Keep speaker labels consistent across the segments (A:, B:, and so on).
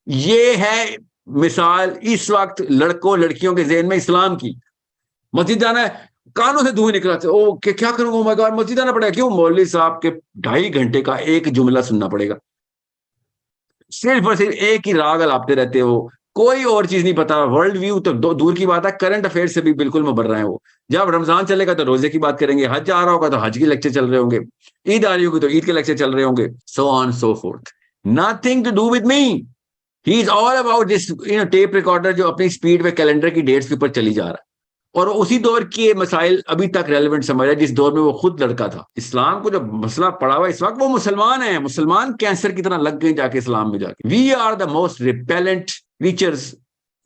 A: ये है मिसाल इस वक्त लड़कों लड़कियों के जहन में इस्लाम की। मस्जिद जाना है, कानों से धुएं निकला, ओ क्या करूंगा, ओ माय गॉड मस्जिद जाना पड़ेगा, क्यों? मौलवी साहब के 2.5 घंटे का एक जुमला सुनना पड़ेगा, सिर्फ और सिर्फ एक ही राग अलापते रहते हो, कोई और चीज नहीं पता। वर्ल्ड व्यू तो दूर की बात है, करंट अफेयर से भी बिल्कुल मुबर रहे हैं वो। जब रमजान चलेगा तो रोजे की बात करेंगे, हज आ रहा होगा तो हज के लेक्चर चल रहे होंगे, ईद आ रही होगी तो ईद के लेक्चर चल रहे होंगे, so on so forth. Nothing to do with me. He is all about this tape recorder जो अपनी स्पीड पे कैलेंडर की डेट्स के ऊपर चली जा रहा है, और उसी दौर के मसाइल अभी तक रेलिवेंट समझ रहा है जिस दौर में वो खुद लड़का था। इस्लाम को जो मसला पड़ा हुआ इस वक्त, वो मुसलमान है, मुसलमान कैंसर की तरह लग गए जाके इस्लाम में जाके। We are the most repellent creatures.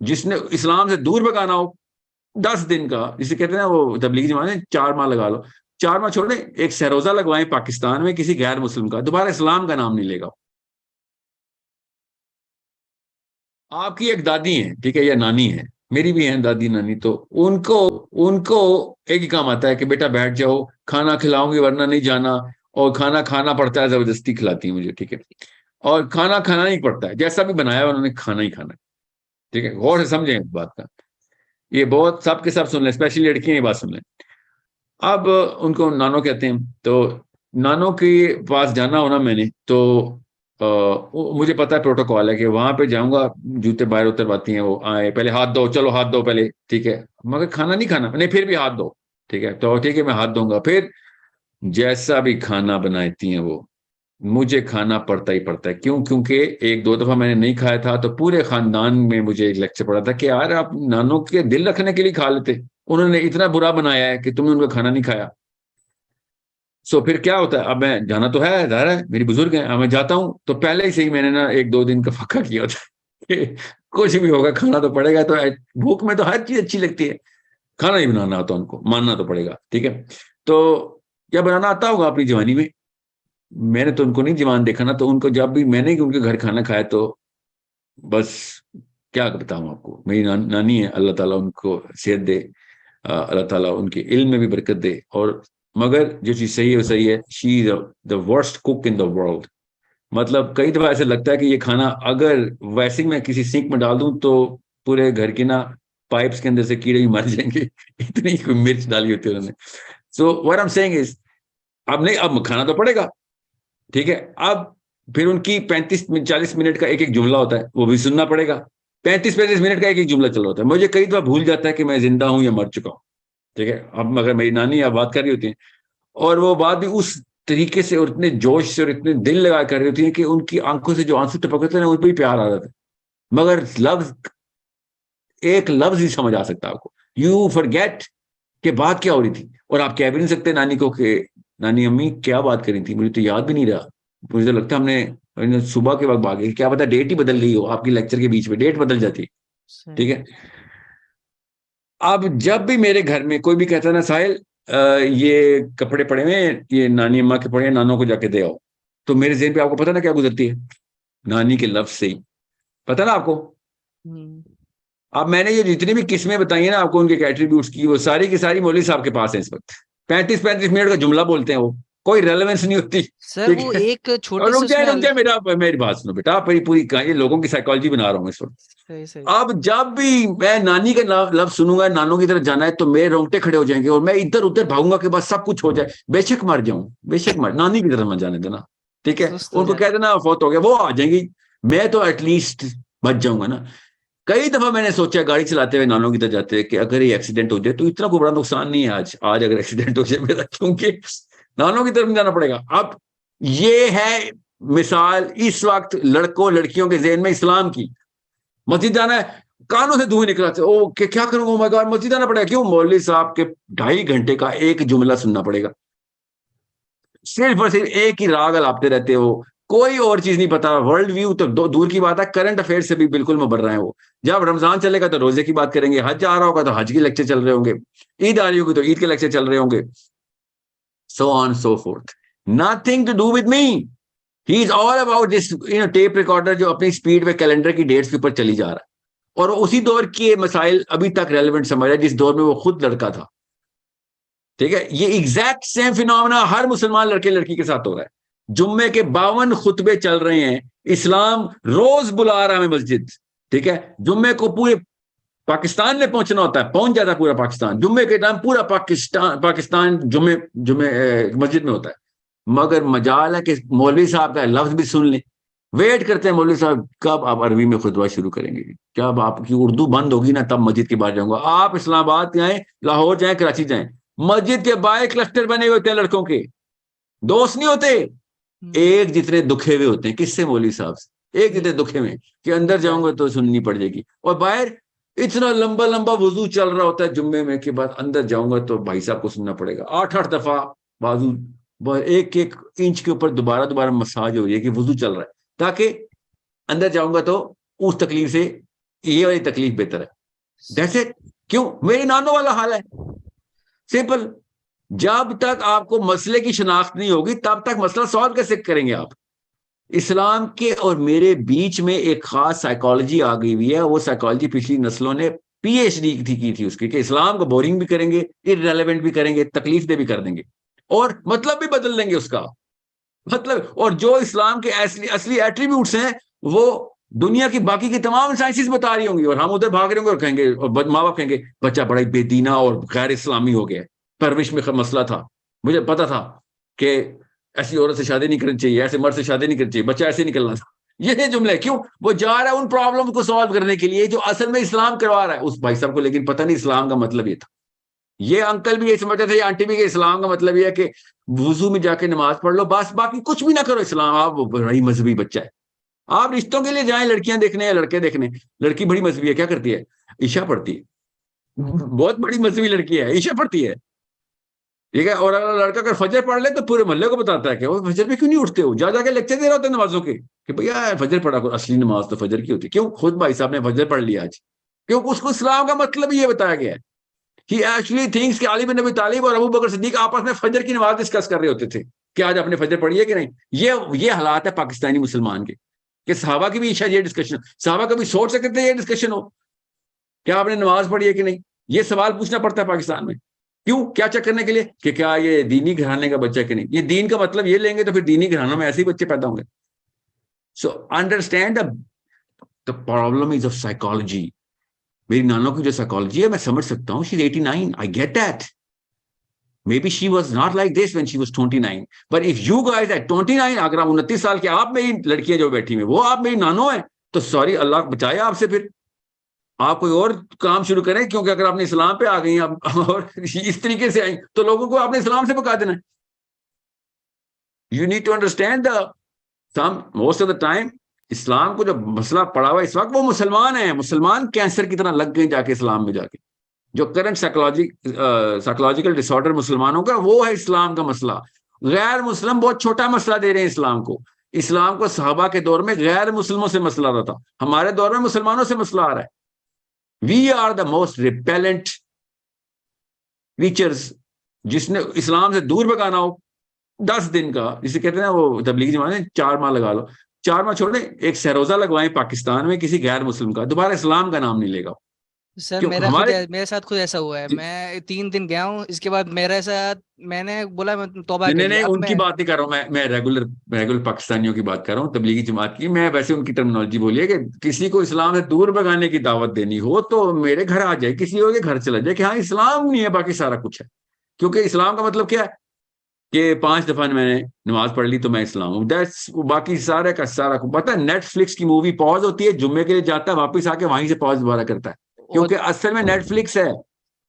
A: जिसने इस्लाम से दूर भगाना हो 10 दिन का, जिसे कहते हैं ना वो तबलीगी जमाने, 4 माह लगा लो, 4 माह छोड़े, एक सहरोजा लगवाएं पाकिस्तान में किसी गैर मुस्लिम का, दोबारा इस्लाम का नाम नहीं लेगा। आपकी एक दादी है, ठीक है, या नानी है, मेरी भी है दादी नानी, तो उनको उनको एक ही काम आता है कि बेटा बैठ जाओ, खाना खिलाऊंगी वरना नहीं जाना, और खाना खाना पड़ता है, जबरदस्ती खिलाती है मुझे, ठीक है। और खाना खाना नहीं पड़ता है, जैसा भी बनाया है उन्होंने खाना ही खाना है, ठीक है। गौर से समझें इस बात का, ये बहुत सबके सब सुन लें, स्पेशली लड़कियां ये बात सुन लें। अब उनको नानो कहते हैं, तो नानो के पास जाना होना मैंने तो मुझे पता है प्रोटोकॉल है कि वहां पे जाऊंगा, जूते बाहर उतरवाती हैं, वो आए पहले हाथ धो, चलो हाथ धो पहले, ठीक है, मगर खाना नहीं खाना, नहीं फिर भी हाथ धो, ठीक है, तो ठीक है मैं हाथ धोऊंगा, फिर जैसा भी खाना बनाती हैं वो, मुझे खाना पड़ता ही पड़ता है। क्यों? क्योंकि एक दो दफा मैंने नहीं खाया था तो पूरे खानदान में मुझे एक लेक्चर पड़ा था कि यार आप नानों के दिल रखने के लिए खा लेते, उन्होंने इतना बुरा बनाया है कि तुमने उनका खाना नहीं खाया। सो फिर क्या होता है, अब मैं जाना तो है, जाहिर है मेरी बुजुर्ग है, अब मैं जाता हूं तो पहले ही से ही मैंने ना 1-2 दिन का पक्का किया होता है कि कुछ भी होगा खाना तो पड़ेगा, तो भूख में तो हर चीज अच्छी लगती है, खाना ही बनाना होता उनको मानना तो पड़ेगा, ठीक है। तो क्या बनाना आता होगा अपनी जवानी में, मैंने तो उनको नहीं जवान देखा ना, तो उनको जब भी मैंने उनके घर खाना खाया तो बस क्या बताऊं आपको, मेरी नानी है, अल्लाह ताला उनको सेहत दे, अल्लाह ताला उनके इल्म में भी बरकत दे, और मगर जो चीज सही है वो सही है, she is the worst cook in the world. मतलब कई दफा ऐसे लगता है कि ये खाना अगर वैसे ही मैं किसी सिंक में डाल दूं तो पूरे घर के ना पाइप्स के अंदर से कीड़े भी मर जाएंगे इतनी कोई मिर्च डाली होती है उन्होंने। So what I am saying is, अब नहीं, अब खाना तो पड़ेगा, ठीक है। अब फिर उनकी 35-40 मिनट का एक एक जुमला होता है, वो भी सुनना पड़ेगा। 35-35 मिनट का एक एक जुमला चल रहा होता है, मुझे कई दफा भूल जाता है कि मैं जिंदा हूं या मर चुका हूं, ठीक है। अब मगर मेरी नानी अब बात कर रही होती है, और वो बात भी उस तरीके से और इतने जोश से और इतने दिल लगा कर रही होती है कि उनकी आंखों से जो आंसू टपकते थे ना, उन पर भी प्यार आ जाता है, मगर लफ्ज, एक लफ्ज ही समझ आ सकता है आपको, यू फॉरगेट कि बात क्या हो रही थी, और आप कह भी नहीं सकते नानी को कि नानी अम्मी क्या बात करी थी, मुझे तो याद भी नहीं रहा, मुझे तो लगता है हमने सुबह के वक्त भागे, क्या पता डेट ही बदल गई हो, आपकी लेक्चर के बीच में डेट बदल जाती है, ठीक
B: सही।
A: है। अब जब भी मेरे घर में कोई भी कहता है ना साहिल, ये कपड़े पड़े हुए हैं, ये नानी अम्मा के पड़े हैं, नानों को जाके दे आओ, तो मेरे जेहन पे आपको पता ना क्या गुजरती है, नानी के लफ्ज से ही, पता ना आपको।
B: हम्म।
A: अब मैंने ये जितनी भी किस्में बताई है ना आपको उनके एट्रीब्यूट्स की, वो सारी की सारी मौलवी साहब के पास है इस वक्त। 35-35 मिनट का जुमला बोलते हैं वो, कोई रेलेवेंस नहीं होती,
B: सर
A: ठीक
B: वो
A: है।
B: एक
A: और
B: छोटे से उसमें
A: रुक जाए, मेरा मेरी बात सुनो बेटा, आप पूरी ये लोगों की साइकोलॉजी बना रहा हूँ इस वक्त।
B: सही सही।
A: अब जब भी मैं नानी का लफ्ज सुनूंगा, नानों की तरफ जाना है, तो मेरे रोंगटे खड़े हो जाएंगे और मैं इधर उधर भागूंगा के बाद सब कुछ हो जाए, बेशक मर जाऊं, बेशक मर, नानी की तरफ मत जाने देना, ठीक है।
B: सुस्त हो
A: उनको
B: जाए।
A: कह देना फौत हो गया, वो आ जाएंगी, मैं तो एटलीस्ट बच जाऊंगा ना। कई दफा मैंने सोचा गाड़ी चलाते हुए नानों की तरफ जाते हुए कि अगर ये एक्सीडेंट हो जाए तो इतना कोई बड़ा नुकसान नहीं है, आज आज अगर एक्सीडेंट हो जाए मेरा, क्योंकि नानों की तरफ जाना पड़ेगा। अब ये है मिसाल इस वक्त लड़कों लड़कियों के जहन में इस्लाम की। मस्जिद जाना है, कानों से धुएं निकला, ओ क्या करूंगा, ओ माय गॉड मस्जिद जाना पड़ेगा, क्यों? मौलवी साहब के 2.5 घंटे का एक जुमला सुनना पड़ेगा, सिर्फ और सिर्फ एक ही राग अलापते रहते हो, कोई और चीज नहीं पता। वर्ल्ड व्यू तो दूर की बात है, करंट अफेयर से भी बिल्कुल मुबर रहे हैं वो। जब रमजान चलेगा तो रोजे की बात करेंगे, हज आ रहा होगा तो हज के लेक्चर चल रहे होंगे, ईद आ रही होगी तो ईद के लेक्चर चल रहे होंगे, so on so forth. Nothing to do with me. He is all about this tape recorder जो अपनी स्पीड पे कैलेंडर की डेट्स के ऊपर चली जा रहा है, और उसी दौर के मसाइल अभी तक रेलिवेंट समझ रहा है जिस दौर में वो खुद लड़का था, ठीक है। ये एग्जैक्ट सेम फिनोमेना हर मुसलमान लड़के लड़की के साथ हो रहा है। जुम्मे के 52 खुतबे चल रहे हैं, इस्लाम रोज बुला रहा है मस्जिद, ठीक है। जुम्मे को पूरे पाकिस्तान में पहुंचना होता है, पहुंच जाता है पूरा पाकिस्तान जुम्मे के टाइम, पूरा पाकिस्तान जुम्मे जुम्मे मस्जिद में होता है। मगर मजाल है कि मौलवी साहब का लफ्ज भी सुन लें। वेट करते हैं मौलवी साहब कब आप अरबी में खुतबा शुरू करेंगे, जब आपकी उर्दू बंद होगी ना तब मस्जिद के बाहर जाऊंगा। आप इस्लामाबाद जाएं, लाहौर जाएं, कराची जाएं, मस्जिद के बाहर क्लस्टर बने हुए होते हैं लड़कों के, दोस्त नहीं होते, एक जितने दुखे हुए होते हैं। किससे? मौलवी साहब से। एक जितने दुखे में कि अंदर जाऊंगा तो सुननी पड़ जाएगी, और बाहर इतना लंबा लंबा वजू चल रहा होता है जुम्मे में के बाद अंदर जाऊंगा तो भाई साहब को सुनना पड़ेगा 8-8 दफा बाजू, एक एक इंच के ऊपर दोबारा दोबारा मसाज हो रही है कि वजू चल रहा है, ताकि अंदर जाऊंगा तो उस तकलीफ से ये वाली तकलीफ बेहतर है। That's it. क्यों? मेरी नानों वाला हाल है, सिंपल। जब तक आपको मसले की शनाख्त नहीं होगी तब तक मसला सॉल्व कैसे करेंगे आप? इस्लाम के और मेरे बीच में एक खास साइकोलॉजी आ गई हुई है, वो साइकोलॉजी पिछली नस्लों ने पीएचडी की थी उसकी, कि इस्लाम को बोरिंग भी करेंगे, इररेलेवेंट भी करेंगे, तकलीफ दे भी कर देंगे, और मतलब भी बदल देंगे उसका मतलब। और जो इस्लाम के असली असली एट्रीब्यूट्स हैं वो दुनिया की बाकी की तमाम साइंसेस बता रही होंगी, और हम उधर भाग रहे होंगे और कहेंगे, और माँ बाप कहेंगे बच्चा बड़ा ही बेदीना और गैर इस्लामी हो गया, परवरिश में मसला था, मुझे पता था कि ऐसी औरत से शादी नहीं करनी चाहिए, ऐसे मर्द से शादी नहीं करनी चाहिए, बच्चा ऐसे निकलना था। ये जुमले क्यों? वो जा रहा है उन प्रॉब्लम को सॉल्व करने के लिए जो असल में इस्लाम करवा रहा है उस भाई साहब को, लेकिन पता नहीं इस्लाम का मतलब ये था। ये अंकल भी ये समझते थे, ये आंटी भी, कि इस्लाम का मतलब ये है कि वजू में जाके नमाज पढ़ लो बस, बाकी कुछ भी ना करो। इस्लाम, आप बड़ी मजहबी बच्चा है। आप रिश्तों के लिए जाएं लड़कियां देखने या लड़के देखने, लड़की बड़ी मजहबी है, क्या करती है? ईशा पढ़ती है, बहुत बड़ी मजहबी लड़की है, ईशा पढ़ती है, ठीक है। और अगर लड़का अगर फजर पढ़ ले तो पूरे मोहल्ले को बताता है कि वो फजर में क्यों नहीं उठते हो, जा जाके लेक्चर दे रहा होता है नमाजों के, कि भैया फजर पढ़ा करो, असली नमाज तो फजर की होती है। क्यों? खुद भाई साहब ने फजर पढ़ लिया आज, क्यों? उसको इस्लाम का मतलब ये बताया गया है। ही एक्चुअली थिंक्स कि अली बिन अबी तालिब और अबू बकर सिद्दीक आपस में फजर की नमाज डिस्कस कर रहे होते थे कि आज आपने फजर पढ़ी है कि नहीं। ये हालात है पाकिस्तानी मुसलमान के, कि सहाबा की भी शायद ये डिस्कशन, सहाबा कभी सोच सकते थे ये डिस्कशन हो क्या आपने नमाज पढ़ी है कि नहीं। ये सवाल पूछना पड़ता है पाकिस्तान में। क्यों? क्या चेक करने के लिए कि क्या ये दीनी घराने का बच्चा है कि नहीं। ये दीन का मतलब ये लेंगे तो फिर दीनी घरानों में ऐसे ही बच्चे पैदा होंगे। So understand the problem is of psychology. मेरी नानों की जो साइकोलॉजी है मैं समझ सकता हूँ, she is 89, I get that. Maybe she was not like this when she was 29. But if you guys at 29, अगर आप 29 साल के, आप मेरी लड़कियां जो बैठी हुई वो आप मेरी नानो है, तो सॉरी, अल्लाह बचाए आपसे। फिर आप कोई और काम शुरू करें, क्योंकि अगर आपने इस्लाम पे आ गई और इस तरीके से आई तो लोगों को आपने इस्लाम से भगा देना है। You need to understand the some most of the time Islam को जो मसला पड़ा हुआ इस वक्त, वो मुसलमान है, मुसलमान कैंसर की तरह लग गए जाके इस्लाम में जाके। जो करंट साइकोलॉजिकल डिसऑर्डर मुसलमानों का, वो है इस्लाम का मसला। गैर मुस्लिम बहुत छोटा मसला दे रहे हैं इस्लाम को। इस्लाम को सहाबा के दौर में गैर मुस्लिमों से मसला रहा था, हमारे दौर में मुसलमानों से मसला आ रहा है। We are the most repellent creatures. जिसने इस्लाम से दूर भगाना हो 10 दिन का, जिसे कहते हैं वो तबलीगी जमाने में 4 माह लगा लो, 4 माह छोड़े, एक सहरोजा लगवाएं पाकिस्तान में किसी गैर मुस्लिम का, दोबारा इस्लाम का नाम नहीं लेगा।
B: सर
A: क्यों? हमारे
B: मेरे साथ खुद ऐसा हुआ है। मैं 3 दिन गया हूँ, इसके बाद मेरे साथ, मैंने बोला मैं तौबा
A: नहीं
B: कर
A: नहीं
B: लिया
A: नहीं,
B: अब
A: उनकी
B: मैं।
A: बात नहीं कर रहा हूँ मैं रेगुलर पाकिस्तानियों की बात कर रहा हूँ, तबलीगी जमात की। मैं वैसे उनकी टर्मिनोलॉजी बोली है कि किसी को इस्लाम से दूर भगाने की दावत देनी हो तो मेरे घर आ जाए, किसी और के घर चला जाए कि हाँ इस्लाम नहीं है, बाकी सारा कुछ है। क्योंकि इस्लाम का मतलब क्या है कि 5 दफा मैंने नमाज पढ़ ली तो मैं इस्लाम हूँ, दैट्स। बाकी सारे का सारा कुछ पता है। नेटफ्लिक्स की मूवी पॉज होती है, जुम्मे के लिए जाता है, वापिस आके वहीं से पॉज दोबारा करता है,
B: और
A: क्योंकि असल में नेटफ्लिक्स है।